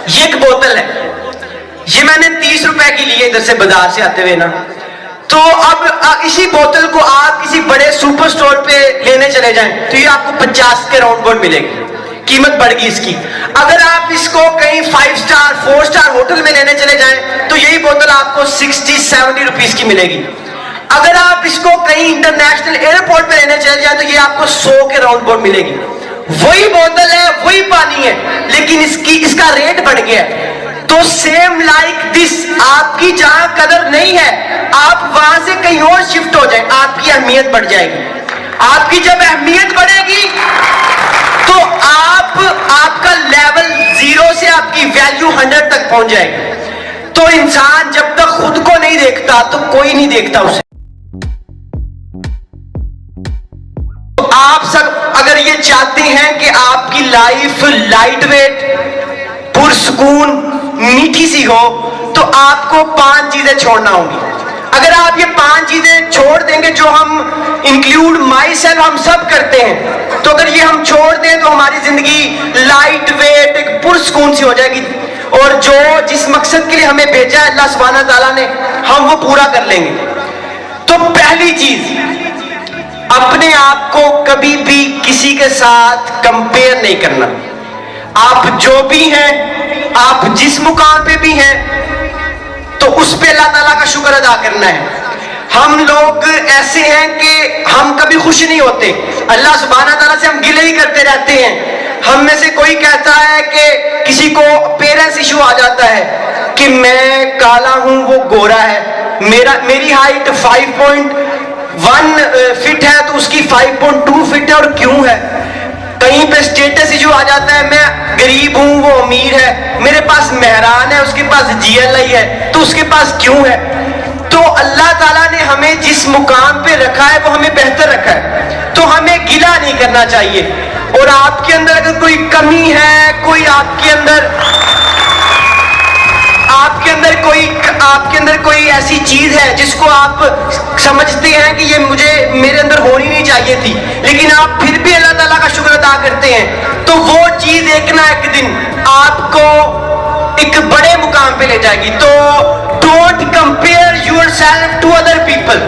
یہ ایک بوتل ہے, یہ میں نے 30 روپے کی لی ہے ادھر سے بازار سے آتے ہوئے نا. تو اب اسی بوتل کو آپ کسی بڑے سپر سٹور پہ لینے چلے جائیں تو یہ آپ کو 50 کے راؤنڈ بورڈ ملے گی, قیمت بڑھ گئی اس کی. اگر آپ اس کو کہیں 5 اسٹار 4 اسٹار ہوٹل میں لینے چلے جائیں تو یہی بوتل آپ کو 60-70 روپیز کی ملے گی. اگر آپ اس کو کہیں انٹرنیشنل ایئرپورٹ پہ لینے چلے جائیں تو یہ آپ کو 100 کے راؤنڈ بورڈ ملے گی. وہی بوتل ہے, وہی پانی ہے, لیکن اس کا ریٹ بڑھ گیا ہے. تو سیم لائک دس, آپ کی جہاں قدر نہیں ہے آپ وہاں سے کہیں اور شفٹ ہو جائیں, آپ کی اہمیت بڑھ جائے گی. آپ کی جب اہمیت بڑھے گی تو آپ کا لیول 0 سے آپ کی ویلیو 100 تک پہنچ جائے گی. تو انسان جب تک خود کو نہیں دیکھتا تو کوئی نہیں دیکھتا اسے. آپ سب اگر یہ چاہتے ہیں کہ آپ کی لائف لائٹ ویٹ, پرسکون, میٹھی سی ہو تو آپ کو 5 چیزیں چھوڑنا ہوں گی. اگر آپ یہ 5 چیزیں چھوڑ دیں گے جو ہم انکلوڈ مائی سیلف ہم سب کرتے ہیں, تو اگر یہ ہم چھوڑ دیں تو ہماری زندگی لائٹ ویٹ ایک پرسکون سی ہو جائے گی, اور جو جس مقصد کے لیے ہمیں بھیجا ہے اللہ سبحانہ تعالیٰ نے ہم وہ پورا کر لیں گے. تو پہلی چیز, اپنے آپ کو کبھی بھی کسی کے ساتھ کمپیئر نہیں کرنا. آپ جو بھی ہیں, آپ جس مقام پہ بھی ہیں, تو اس پہ اللہ تعالیٰ کا شکر ادا کرنا ہے. ہم لوگ ایسے ہیں کہ ہم کبھی خوش نہیں ہوتے, اللہ سبحانہ تعالیٰ سے ہم گلے ہی کرتے رہتے ہیں. ہم میں سے کوئی کہتا ہے کہ کسی کو پیرنٹس ایشو آ جاتا ہے کہ میں کالا ہوں وہ گورا ہے, میری ہائٹ 5.1 فٹ ہے تو اس کی 5.2 فٹ ہے, اور کیوں ہے. کہیں پہ اسٹیٹس ایشو آ جاتا ہے, میں غریب ہوں وہ امیر ہے, میرے پاس مہران ہے اس کے پاس GLI ہے تو اس کے پاس کیوں ہے. تو اللہ تعالیٰ نے ہمیں جس مقام پہ رکھا ہے وہ ہمیں بہتر رکھا ہے, تو ہمیں گلہ نہیں کرنا چاہیے. اور آپ کے اندر اگر کوئی کمی ہے, کوئی آپ کے اندر کوئی ایسی چیز ہے جس کو آپ سمجھتے ہیں کہ یہ میرے اندر ہونی نہیں چاہیے تھی, لیکن آپ پھر بھی اللہ تعالیٰ کا شکر ادا کرتے ہیں, تو وہ چیز ایک نہ ایک دن آپ کو ایک بڑے مقام پہ لے جائے گی. تو don't compare yourself to other people.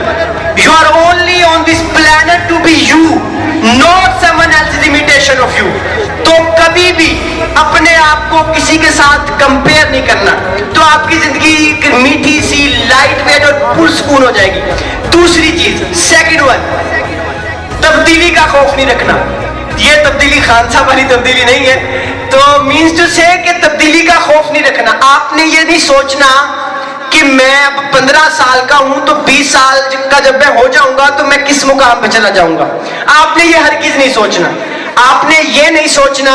You are only on this planet to be you, not someone else imitation of you. تو کبھی بھی اپنے آپ کو کسی کے ساتھ کمپیئر نہیں کرنا, تو آپ کی زندگی ایک میٹھی سی لائٹ ویٹ اور پرسکون ہو جائے گی. دوسری چیز, سیکنڈ ون, تبدیلی کا خوف نہیں رکھنا. یہ تبدیلی خان صاحب والی تبدیلی نہیں ہے, تو مینس ٹو سے کہ تبدیلی کا خوف نہیں رکھنا. آپ نے یہ نہیں سوچنا کہ میں اب 15 سال کا ہوں تو 20 سال کا جب میں ہو جاؤں گا تو میں کس مقام پہ چلا جاؤں گا. آپ نے یہ ہرگز نہیں سوچنا. آپ نے یہ نہیں سوچنا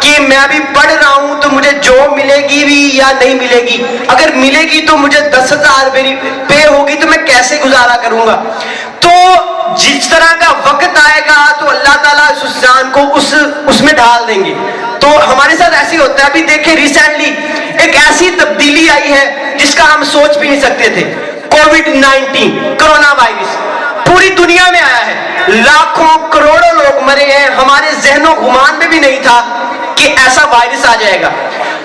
کہ میں ابھی پڑھ رہا ہوں تو مجھے جو ملے گی بھی یا نہیں ملے گی, اگر ملے گی تو مجھے 10,000 میری پے ہوگی تو میں کیسے گزارا کروں گا. تو جس طرح کا وقت آئے گا تو اللہ تعالیٰ اس انسان کو اس میں ڈال دیں گے. تو ہمارے ساتھ ایسے ہوتا ہے. ابھی دیکھیں ریسنٹلی ایک ایسی تبدیلی آئی ہے جس کا ہم سوچ بھی نہیں سکتے تھے. کووڈ-19 کرونا وائرس پوری دنیا میں آیا ہے, لاکھوں کروڑوں لوگ مرے ہیں. ہمارے ذہن و گمان میں بھی نہیں تھا کہ ایسا وائرس آ جائے گا.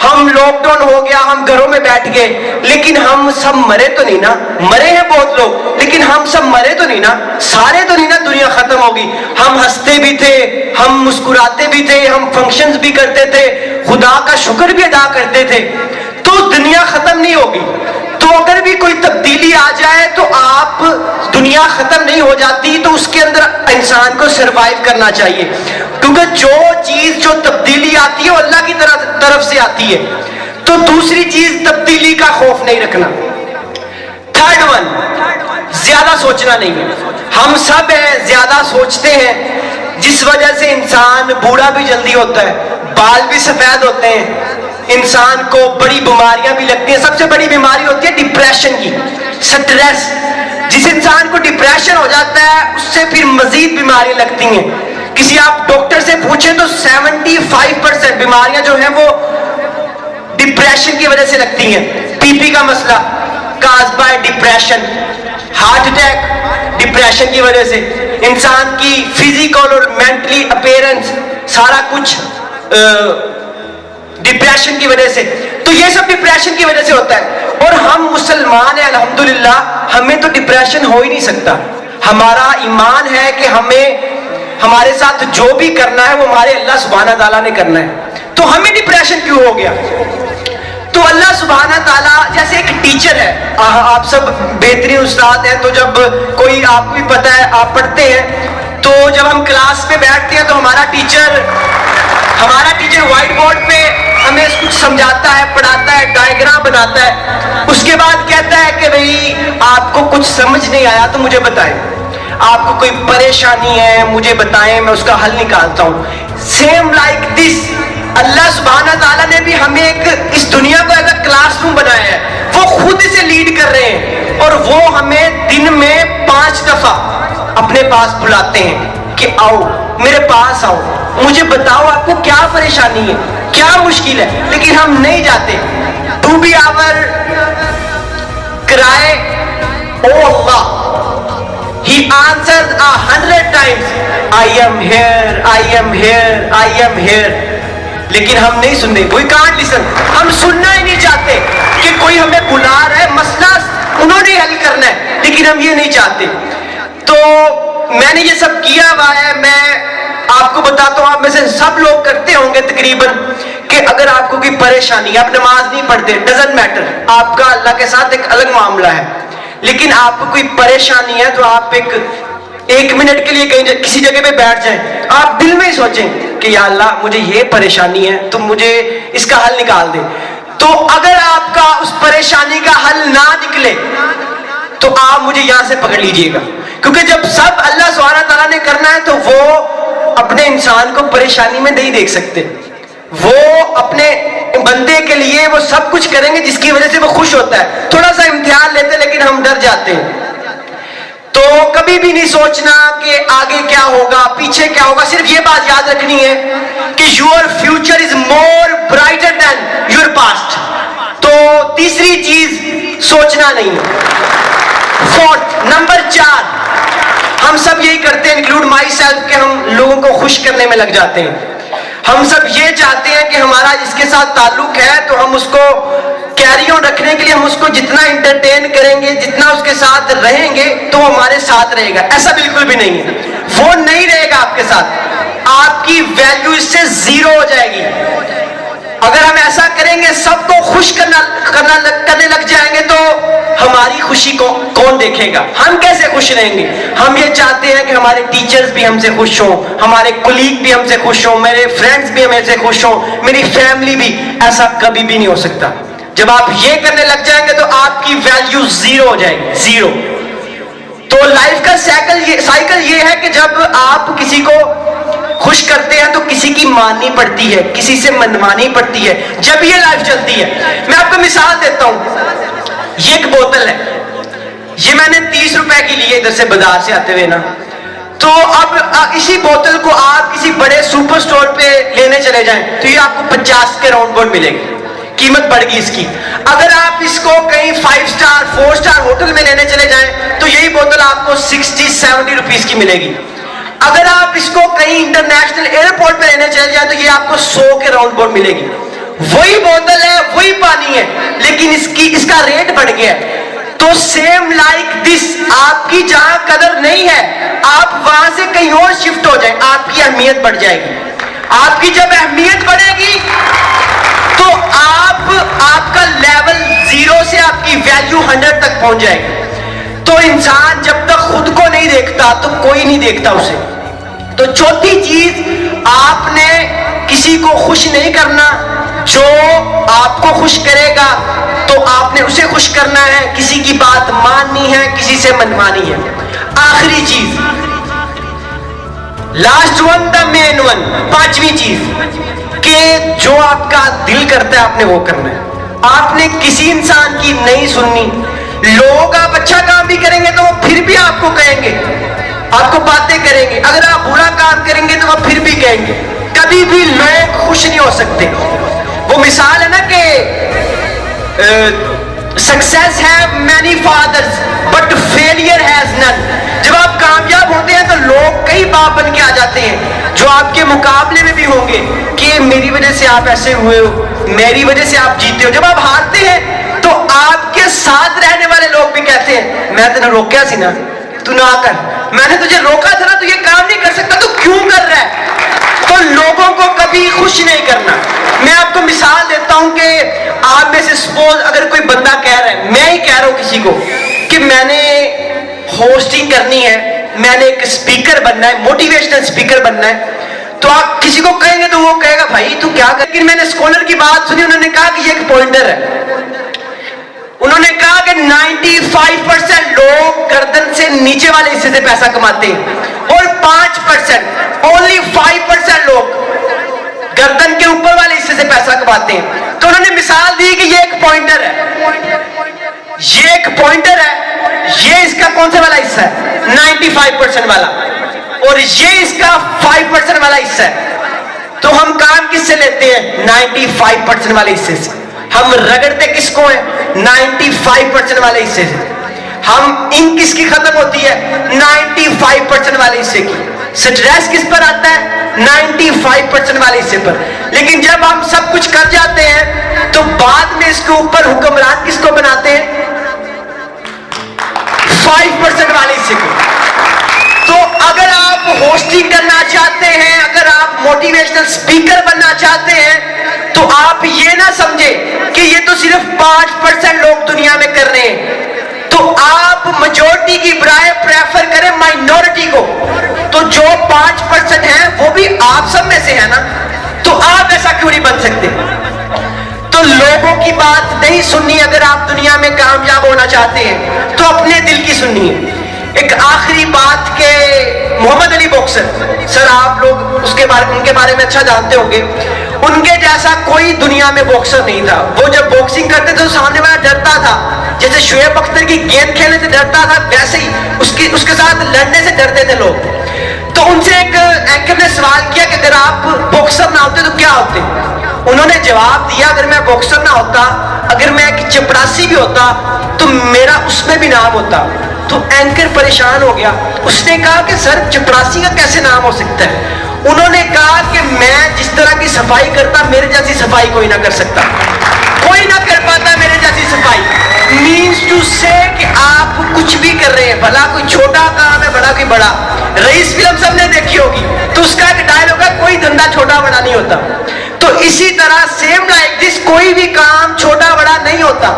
ہم لاک ڈاؤن ہو گیا, ہم گھروں میں بیٹھ گئے, لیکن ہم سب مرے تو نہیں نا. مرے ہیں بہت لوگ لیکن ہم سب مرے تو نہیں نا, سارے تو نہیں نا دنیا ختم ہوگی. ہم ہنستے بھی تھے, ہم مسکراتے بھی تھے, ہم فنکشنز بھی کرتے تھے, خدا کا شکر بھی ادا کرتے تھے. تو دنیا ختم نہیں ہوگی. تو اگر بھی کوئی تبدیلی آ جائے تو آپ, دنیا ختم نہیں ہو جاتی, تو اس کے اندر انسان کو سروائیو کرنا چاہیے, کیونکہ جو تبدیلی آتی ہے وہ اللہ کی طرف سے آتی ہے. تو دوسری چیز, تبدیلی کا خوف نہیں رکھنا. تھرڈ ون, زیادہ سوچنا نہیں ہے. ہم سب ہیں زیادہ سوچتے ہیں, جس وجہ سے انسان بوڑھا بھی جلدی ہوتا ہے, بال بھی سفید ہوتے ہیں, انسان کو بڑی بیماریاں بھی لگتی ہیں. سب سے بڑی بیماری ہوتی ہے ڈپریشن کی, سٹریس. جس انسان کو ڈپریشن ہو جاتا ہے اس سے پھر مزید بیماریاں لگتی ہیں. کسی آپ ڈاکٹر سے پوچھیں تو 75% بیماریاں جو ہیں وہ ڈپریشن کی وجہ سے لگتی ہیں. BP کا مسئلہ cause by depression, heart attack depression کی وجہ سے, انسان کی فزیکل اور مینٹلی اپیرنس سارا کچھ ڈپریشن کی وجہ سے. تو یہ سب ڈپریشن کی وجہ سے ہوتا ہے. اور ہم مسلمان ہیں الحمدللہ, ہمیں تو ڈپریشن ہو ہی نہیں سکتا. ہمارا ایمان ہے کہ ہمارے ساتھ جو بھی کرنا ہے وہ ہمارے اللہ سبحانہ تعالیٰ نے کرنا ہے. تو ہمیں ڈپریشن کیوں ہو گیا؟ تو اللہ سبحانہ تعالیٰ جیسے ایک ٹیچر ہے, آپ سب بہترین استاد ہیں, تو جب کوئی, آپ کو بھی پتہ ہے, آپ پڑھتے ہیں, تو جب ہم کلاس پہ بیٹھتے ہیں تو ہمارا ٹیچر وائٹ بورڈ پہ ہمیں کچھ سمجھاتا ہے, پڑھاتا ہے, ڈائیگرام بناتا ہے, اس کے بعد کہتا ہے کہ بھئی آپ کو کچھ سمجھ نہیں آیا تو مجھے بتائیں, آپ کو کوئی پریشانی ہے مجھے بتائیں, میں اس کا حل نکالتا ہوں. سیم لائک دس, اللہ سبحانہ تعالیٰ نے بھی ہمیں اس دنیا کو ایک کلاس روم بنایا ہے, وہ خود سے لیڈ کر رہے ہیں, اور وہ ہمیں دن میں 5 دفعہ اپنے پاس بلاتے ہیں کہ آؤ میرے پاس آؤ, مجھے بتاؤ آپ کو کیا پریشانی ہے, کیا مشکل ہے, لیکن ہم نہیں جاتے. ٹو بی آور کرائے, او اللہ, He answers 100 times, I am here, I am here, I am here. لیکن ہم نہیں سنتے, we can't listen. ہم سننا ہی نہیں چاہتے کہ کوئی ہمیں بلا رہا ہے, مسئلہ انہوں نے حل کرنا ہے, لیکن ہم یہ نہیں چاہتے. تو میں نے یہ سب کیا ہوا ہے. میں آپ کو بتاتا ہوں, آپ میں سے سب لوگ کرتے ہوں گے تقریباً, کہ اگر آپ کو کوئی پریشانی ہے, آپ نماز نہیں پڑھتے, ڈزنٹ میٹر, آپ کا اللہ کے ساتھ ایک الگ معاملہ ہے, لیکن آپ کو کوئی پریشانی ہے تو آپ ایک منٹ کے لیے کہیں کسی جگہ پہ بیٹھ جائیں, آپ دل میں ہی سوچیں کہ یا اللہ مجھے یہ پریشانی ہے, تو مجھے اس کا حل نکال دے. تو اگر آپ کا اس پریشانی کا حل نہ نکلے تو آپ مجھے یہاں سے پکڑ لیجئے گا, کیونکہ جب سب اللہ سبحانہ تعالیٰ نے کرنا ہے تو وہ اپنے انسان کو پریشانی میں نہیں دیکھ سکتے. وہ اپنے بندے کے لیے وہ سب کچھ کریں گے جس کی وجہ سے وہ خوش ہوتا ہے. تھوڑا سا امتحان لیتے لیکن ہم ڈر جاتے ہیں. تو کبھی بھی نہیں سوچنا کہ آگے کیا ہوگا, پیچھے کیا ہوگا, صرف یہ بات یاد رکھنی ہے کہ your future is more brighter than your past. تو تیسری چیز سوچنا نہیں ہے. فورتھ, نمبر 4, ہم سب یہی کرتے ہیں, انکلوڈ مائی سیلف, کہ ہم لوگوں کو خوش کرنے میں لگ جاتے ہیں. ہم سب یہ چاہتے ہیں کہ ہمارا جس کے ساتھ تعلق ہے تو ہم اس کو کیری آن رکھنے کے لیے ہم اس کو جتنا انٹرٹین کریں گے, جتنا اس کے ساتھ رہیں گے تو وہ ہمارے ساتھ رہے گا. ایسا بالکل بھی نہیں ہے, وہ نہیں رہے گا آپ کے ساتھ, آپ کی ویلیو اس سے 0 ہو جائے گی. اگر ہم ایسا کریں گے, سب کو خوش کرنے لگ جائیں گے, تو ہماری خوشی کو کون دیکھے گا؟ ہم کیسے خوش رہیں گے؟ ہم یہ چاہتے ہیں کہ ہمارے ٹیچرز بھی ہم سے خوش ہوں, ہمارے کولیگ بھی ہم سے خوش ہوں, میرے فرینڈز بھی ہم سے خوش ہوں, میری فیملی بھی. ایسا کبھی بھی نہیں ہو سکتا. جب آپ یہ کرنے لگ جائیں گے تو آپ کی ویلیو 0 ہو جائے گی, 0. تو لائف کا سائیکل یہ ہے کہ جب آپ کسی کو خوش کرتے ہیں تو کسی کی ماننی پڑتی ہے, کسی سے منوانی پڑتی ہے, جب یہ لائف چلتی ہے. میں آپ کو مثال دیتا ہوں. یہ ایک بوتل ہے, یہ میں نے 30 روپے کی لی ہے ادھر سے بازار سے آتے ہوئے نا. تو اب اسی بوتل کو آپ کسی بڑے سپر سٹور پہ لینے چلے جائیں تو یہ آپ کو 50 کے راؤنڈ بول ملے گی, قیمت بڑھ گئی اس کی. اگر آپ اس کو کہیں 5 اسٹار 4 اسٹار ہوٹل میں لینے چلے جائیں تو یہی بوتل آپ کو 60-70 روپیز کی ملے گی. اگر آپ اس کو کہیں انٹرنیشنل ایئرپورٹ پہ لینے چلے جائیں تو یہ آپ کو 100 کے راؤنڈ بول ملے گی. وہی بوتل ہے, وہی پانی ہے, لیکن اس کا ریٹ بڑھ گیا ہے. تو سیم لائک دس, آپ کی جہاں قدر نہیں ہے آپ وہاں سے کہیں اور شفٹ ہو جائیں, آپ کی اہمیت بڑھ جائے گی. آپ کی جب اہمیت بڑھے گی تو آپ کا لیول 0 سے آپ کی ویلیو 100 تک پہنچ جائے گی. تو انسان جب تک خود کو نہیں دیکھتا تو کوئی نہیں دیکھتا اسے. تو چوتھی چیز, آپ نے کسی کو خوش نہیں کرنا, جو آپ کو خوش کرے گا تو آپ نے اسے خوش کرنا ہے, کسی کی بات ماننی ہے, کسی سے منوانی ہے. آخری چیز, لاسٹ ون, دا مین ون, 5ویں چیز, کہ جو آپ کا دل کرتا ہے آپ نے وہ کرنا ہے. آپ نے کسی انسان کی نہیں سننی. لوگ آپ اچھا کام بھی کریں گے تو وہ پھر بھی آپ کو کہیں گے, آپ کو باتیں کریں گے. اگر آپ برا کام کریں گے تو وہ پھر بھی کہیں گے. کبھی بھی لوگ خوش نہیں ہو سکتے. وہ مثال ہے نا کہ Success have many fathers but failure has none. جب آپ کامیاب ہوتے ہیں تو لوگ کئی باپ بن کے آ جاتے ہیں جو آپ کے مقابلے میں بھی ہوں گے کہ میری وجہ سے آپ ایسے ہوئے ہو, میری وجہ سے آپ جیتے ہو. جب آپ ہارتے ہیں تو آپ کے ساتھ رہنے والے لوگ بھی کہتے ہیں میں تجھے روکیا سی نا, تو نہ کر, میں نے تجھے روکا تھا نا, تو یہ کام نہیں کر سکتا, تو کیوں کر رہا ہے. تو لوگوں کو کبھی خوش نہیں کرنا. میں آپ کو مثال دیتا ہوں کہ آپ میں سے سپوز اگر کوئی بندہ کہہ رہا ہے, میں ہی کہہ رہا ہوں کسی کو کہ میں نے ہوسٹنگ کرنی ہے, میں نے ایک اسپیکر بننا ہے, موٹیویشنل اسپیکر بننا ہے, تو آپ کسی کو کہیں گے تو وہ کہے گا بھائی تو کیا کر. لیکن میں نے اسکالر کی بات سنی, انہوں نے کہا کہ یہ ایک پوائنٹر ہے. انہوں نے کہا کہ 95% لوگ گردن سے نیچے والے حصے سے پیسہ کماتے ہیں اور 5% only 5% لوگ گردن کے اوپر والے حصے سے پیسہ کماتے ہیں. تو انہوں نے مثال دی کہ یہ ایک پوائنٹر ہے, یہ ایک پوائنٹر ہے, یہ اس کا کون سے والا حصہ ہے 95% والا, اور یہ اس کا 5% والا حصہ ہے. تو ہم کام کس سے لیتے ہیں 95% والے حصے سے. ہم رگڑتے کس کو ہیں 95% والے حصے سے. ہم ان کس کی ختم ہوتی ہے 95% والے حصے کی. سٹریس کس پر آتا ہے 95% والے حصے پر. لیکن جب ہم سب کچھ کر جاتے ہیں تو بعد میں اس کے اوپر حکمران کس کو بناتے ہیں 5% والے حصے کو. تو اگر آپ ہوسٹنگ کرنا چاہتے ہیں, اگر آپ موٹیویشنل اسپیکر بننا چاہتے ہیں, تو آپ یہ نہ سمجھیں کہ یہ تو صرف 5% لوگ دنیا میں کر رہے ہیں, تو آپ میجورٹی کی برائے پریفر کریں مائنورٹی کو. تو جو 5% ہیں وہ بھی آپ سب میں سے ہے نا, تو آپ ایسا کیوں نہیں بن سکتے. تو لوگوں کی بات نہیں سننی. اگر آپ دنیا میں کامیاب ہونا چاہتے ہیں تو اپنے دل کی سننی ہے. ایک آخری بات کہ محمد علی باکسر, سر آپ لوگ ان کے بارے میں اچھا جانتے ہوں گے, ان کے جیسا کوئی دنیا میں باکسر نہیں تھا. وہ جب باکسنگ کرتے تھے تو سامنے والا ڈرتا تھا, جیسے شعیب اختر کی گیند کھیلنے سے ڈرتا تھا ویسے ہی اس کے ساتھ لڑنے سے ڈرتے تھے لوگ. تو ان سے ایک اینکر نے سوال کیا کہ اگر آپ باکسر نہ ہوتے تو کیا ہوتے. انہوں نے جواب دیا اگر میں باکسر نہ ہوتا, اگر میں ایک چپڑاسی بھی ہوتا تو میرا اس میں بھی نام ہوتا. تو اینکر پریشان ہو گیا, اس نے کہا کہ سر چپڑاسی کا کیسے نام ہو سکتا ہے. انہوں نے کہا کہ میں جس طرح کی صفائی کرتا میرے جیسی صفائی کوئی نہ کر سکتا, کوئی نہ کر پاتا میرے جیسی صفائی. مینس ٹو سے کہ آپ کچھ بھی کر رہے ہیں, بھلا کوئی چھوٹا کام ہے بڑا کوئی بڑا. رئیس فلم سب نے دیکھی ہوگی, تو اس کا ایک ڈائلاگ ہے کوئی دھندا چھوٹا بڑا نہیں ہوتا. تو اسی طرح سیم لائک دس کوئی بھی کام چھوٹا بڑا نہیں ہوتا,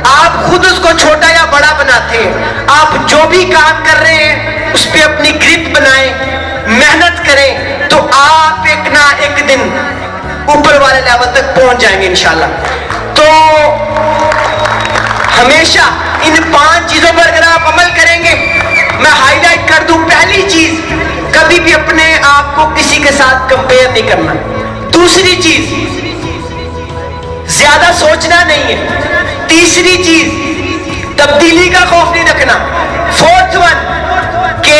آپ خود اس کو چھوٹا یا بڑا بناتے ہیں. آپ جو بھی کام کر رہے ہیں اس پہ اپنی گرپ بنائیں, محنت کریں, تو آپ ایک نہ ایک دن اوپر والے لیول تک پہنچ جائیں گے انشاءاللہ. تو ہمیشہ ان 5 چیزوں پر اگر آپ عمل کریں گے, میں ہائی لائٹ کر دوں, پہلی چیز کبھی بھی اپنے آپ کو کسی کے ساتھ کمپیئر نہیں کرنا. دوسری چیز زیادہ سوچنا نہیں ہے. تیسری چیز تبدیلی کا خوف نہیں رکھنا. فورتھ ون کہ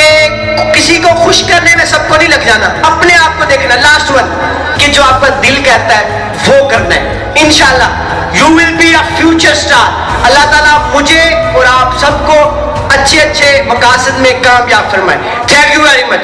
کسی کو خوش کرنے میں سب کو نہیں لگ جانا, اپنے آپ کو دیکھنا. لاسٹ ون کہ جو آپ کا دل کہتا ہے وہ کرنا ہے. انشاءاللہ you will be a future star. اللہ تعالیٰ مجھے اور آپ سب کو اچھے مقاصد میں کامیاب فرمائے. Thank you very much.